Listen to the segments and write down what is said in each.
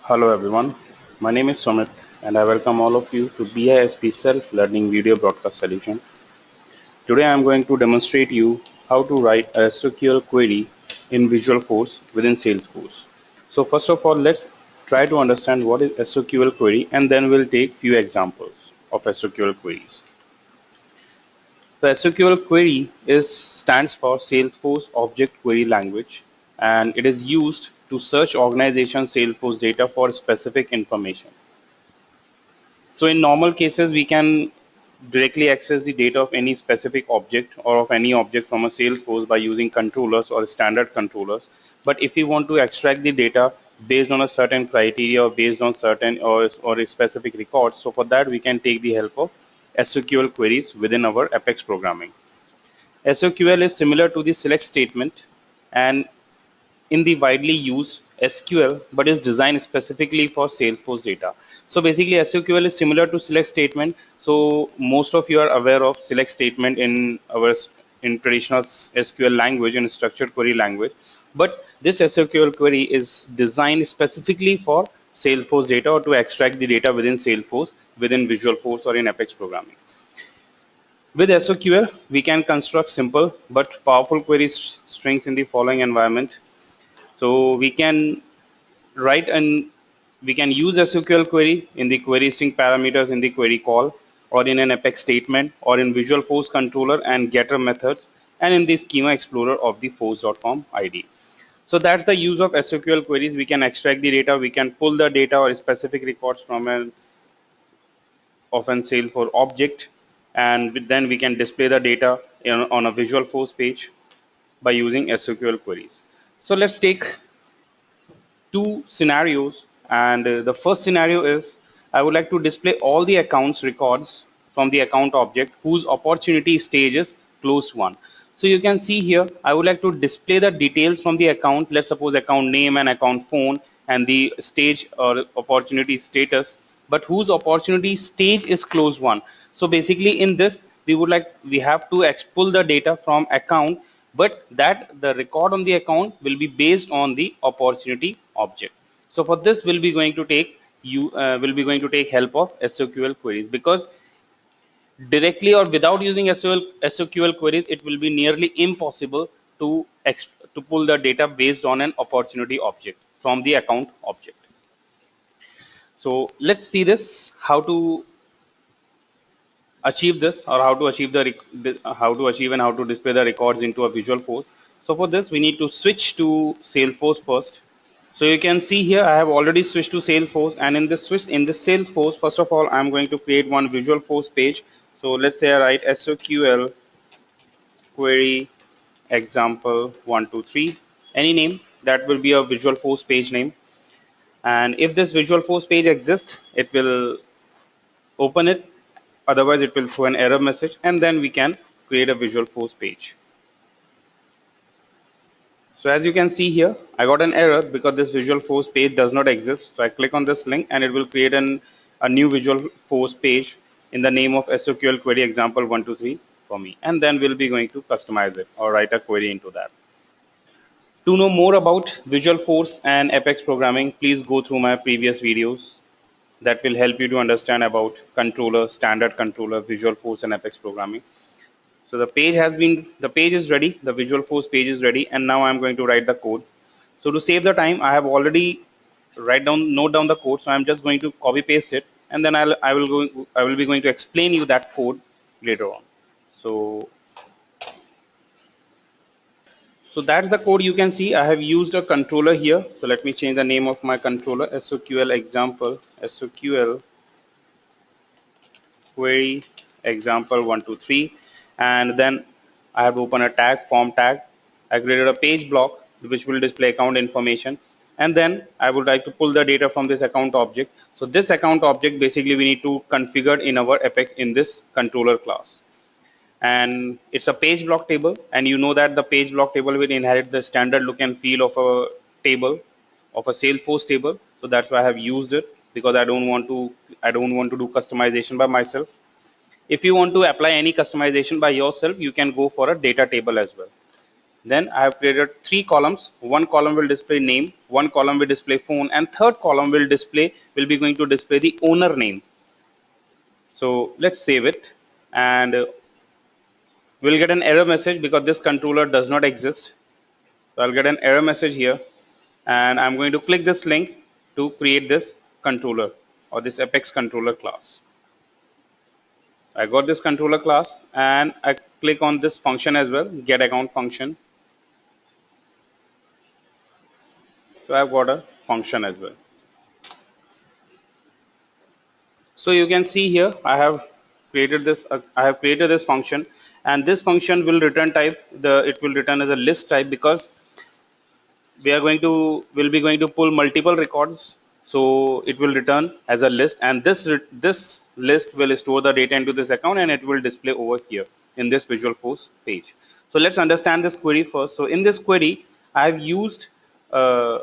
Hello everyone, my name is Sumit and I welcome all of you to BISP Self-Learning Video Broadcast Solution. Today I am going to demonstrate you how to write a SOQL query in Visualforce within Salesforce. So first of all, let's try to understand what is SOQL query and then we'll take few examples of SOQL queries. The SOQL query stands for Salesforce Object Query Language and it is used to search organization Salesforce data for specific information. So in normal cases, we can directly access the data of any specific object or of any object from a Salesforce by using controllers or standard controllers. But if we want to extract the data based on a certain criteria or based on certain or a specific record, so for that we can take the help of SOQL queries within our Apex programming. SOQL is similar to the select statement and in the widely used SQL, but is designed specifically for Salesforce data. So basically SOQL is similar to select statement. So most of you are aware of select statement in traditional SQL language and structured query language. But this SOQL query is designed specifically for Salesforce data or to extract the data within Salesforce, within Visualforce or in Apex programming. With SOQL, we can construct simple but powerful query strings in the following environment. So we can write and we can use SOQL query in the query string parameters in the query call or in an Apex statement or in Visualforce controller and getter methods and in the schema explorer of the force.com ID. So that's the use of SOQL queries. We can extract the data, we can pull the data or specific records from an Salesforce object, and then we can display the data on a Visualforce page by using SOQL queries. So let's take two scenarios, and the first scenario is I would like to display all the accounts records from the account object whose opportunity stage is closed one. So you can see here I would like to display the details from the account. Let's suppose account name and account phone and the stage or opportunity status, but whose opportunity stage is closed one. So basically in this we have to pull the data from account, but that the record on the account will be based on the opportunity object. So for this we'll be going to take help of SOQL queries, because directly or without using SOQL queries it will be nearly impossible to pull the data based on an opportunity object from the account object. So let's see this, how to achieve this, or how to achieve and how to display the records into a Visualforce. So for this we need to switch to Salesforce first. So you can see here I have already switched to Salesforce, and in this Salesforce, first of all I'm going to create one Visualforce page. So let's say I write SOQL query example 123, any name that will be a Visualforce page name, and if this Visualforce page exists it will open it, otherwise it will throw an error message, and then we can create a Visualforce page. So as you can see here I got an error because this Visualforce page does not exist. So I click on this link and it will create a new Visualforce page in the name of SOQL query example 123 for me, and then we'll be going to customize it or write a query into that. To know more about Visualforce and Apex programming, please go through my previous videos that will help you to understand about controller, standard controller, Visualforce and Apex programming. So the page is ready, the Visualforce page is ready, and now I'm going to write the code. So to save the time, I have already note down the code, so I'm just going to copy paste it, and then I will be going to explain you that code later on. So that's the code. You can see I have used a controller here. So let me change the name of my controller, SOQL example, SOQL query example 123, and then I have opened a tag, form tag. I created a page block which will display account information, and then I would like to pull the data from this account object. So this account object basically we need to configure in our Apex in this controller class, and it's a page block table, and you know that the page block table will inherit the standard look and feel of a table, of a Salesforce table. So that's why I have used it, because I don't want to do customization by myself. If you want to apply any customization by yourself, you can go for a data table as well. Then I have created 3 columns. One column will display name, one column will display phone, and third column will be going to display the owner name. So let's save it, and we'll get an error message because this controller does not exist. So I'll get an error message here, and I'm going to click this link to create this controller or this Apex controller class. I got this controller class, and I click on this function as well, get account function. So I've got a function as well. So you can see here I have created this function, and this function will return type it will return as a list type because we'll be going to pull multiple records. So it will return as a list, and this list will store the data into this account, and it will display over here in this Visual Force page. So let's understand this query first. So in this query, I've used uh,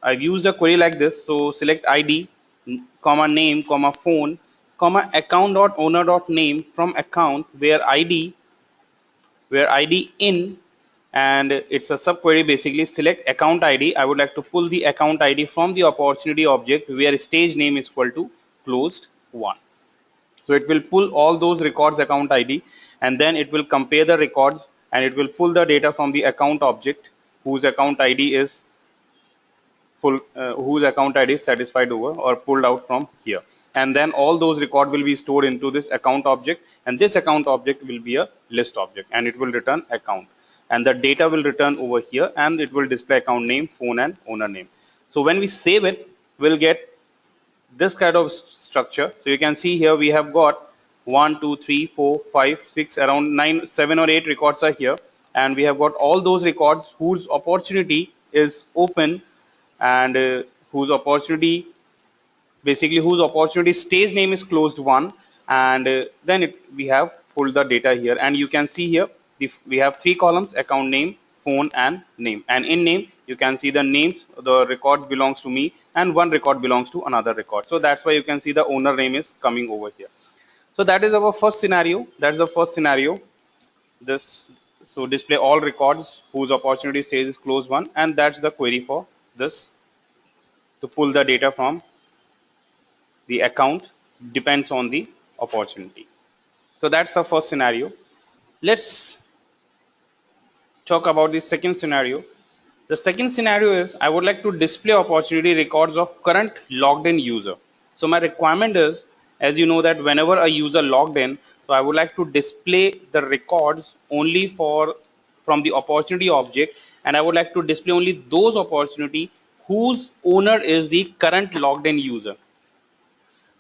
a query like this. So select ID, comma name, comma phone, comma account dot owner dot name from account where ID in, and it's a subquery. Basically select account ID. I would like to pull the account ID from the opportunity object where stage name is equal to closed one. So it will pull all those records account ID, and then it will compare the records, and it will pull the data from the account object whose account ID is whose account ID is satisfied over or pulled out from here, and then all those records will be stored into this account object, and this account object will be a list object, and it will return account, and the data will return over here, and it will display account name, phone, and owner name. So when we save it, we'll get this kind of structure. So you can see here we have got 1 2 3 4 5 6 around 9 7 or 8 records are here, and we have got all those records whose opportunity is open, and whose opportunity stage name is closed one, and then we have pulled the data here, and you can see here we have 3 columns: account name, phone, and name. And in name you can see the names, the record belongs to me, and one record belongs to another record. So that's why you can see the owner name is coming over here. So that is our first scenario. That's the first scenario. This So display all records whose opportunity stage is closed one, and that's the query for this, to pull the data from the account depends on the opportunity. So that's the first scenario. Let's talk about the second scenario. The second scenario is I would like to display opportunity records of current logged in user. So my requirement is, as you know, that whenever a user logged in, so I would like to display the records only from the opportunity object, and I would like to display only those opportunity whose owner is the current logged in user.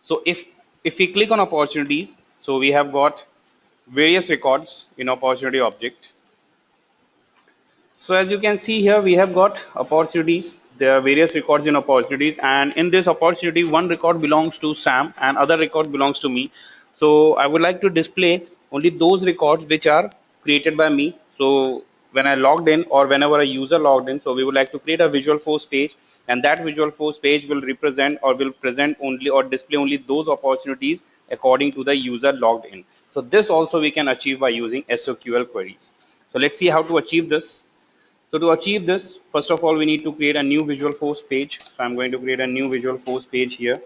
So if we click on opportunities, so we have got various records in opportunity object. So as you can see here, we have got opportunities. There are various records in opportunities, and in this opportunity, one record belongs to Sam and other record belongs to me. So I would like to display only those records which are created by me. So when I logged in, or whenever a user logged in, so we would like to create a Visual Force page, and that Visual Force page will represent or will present only or display only those opportunities according to the user logged in. So this also we can achieve by using SOQL queries. So let's see how to achieve this. So to achieve this, first of all, we need to create a new Visual Force page. So I'm going to create a new Visual Force page here.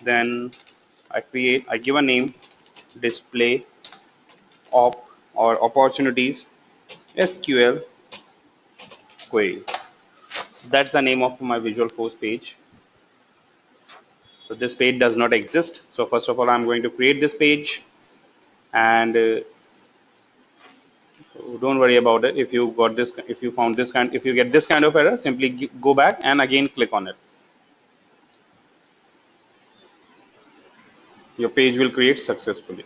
Then I give a name, display op or opportunities SQL query. That's the name of my Visual Force page. So this page does not exist. So first of all, I'm going to create this page, and so don't worry about it. If you got this, if you get this kind of error, simply go back and again click on it. Your page will create successfully.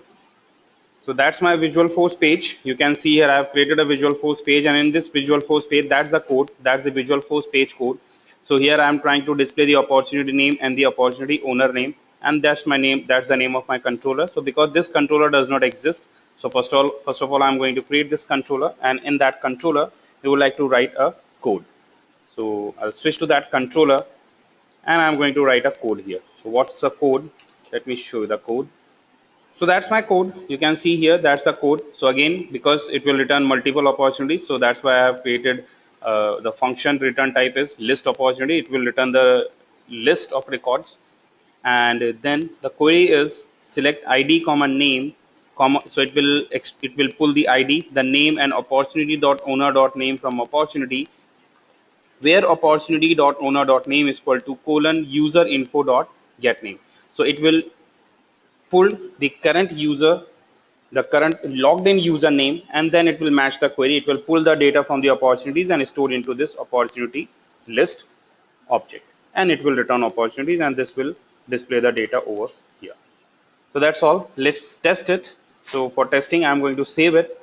So that's my Visual Force page. You can see here I have created a Visual Force page, and in this Visual Force page, that's the code, that's the Visual Force page code. So here I am trying to display the opportunity name and the opportunity owner name, and that's my name, that's the name of my controller. So because this controller does not exist, so first of all I'm going to create this controller, and in that controller we would like to write a code. So I'll switch to that controller, and I'm going to write a code here. So what's the code? Let me show you the code. So that's my code. You can see here, that's the code. So again, because it will return multiple opportunities, so that's why I have created the function return type is list opportunity. It will return the list of records, and then the query is select ID comma name comma. So it will pull the ID, the name, and opportunity dot owner dot name from opportunity, where opportunity dot owner dot name is equal to colon user info dot get name. So it will pull the current user, the current logged in username, and then it will match the query. It will pull the data from the opportunities and store into this opportunity list object, and it will return opportunities, and this will display the data over here. So that's all. Let's test it. So for testing, I'm going to save it.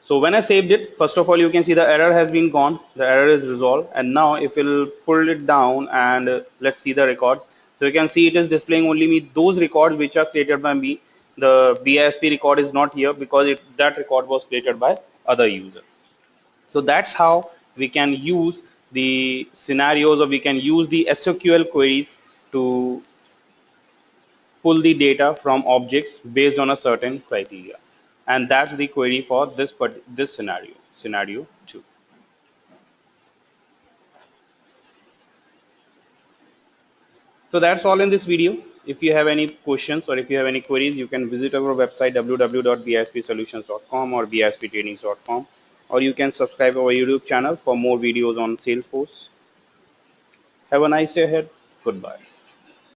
So when I saved it, first of all, you can see the error has been gone. The error is resolved. And now if we'll pull it down and let's see the records. So you can see it is displaying only me those records which are created by me. The BISP record is not here because that record was created by other user. So that's how we can use the scenarios, or we can use the SOQL queries to pull the data from objects based on a certain criteria. And that's the query for this scenario 2. So that's all in this video. If you have any questions or if you have any queries, you can visit our website www.bispsolutions.com or bisptrainings.com, or you can subscribe our YouTube channel for more videos on Salesforce. Have a nice day ahead. Goodbye.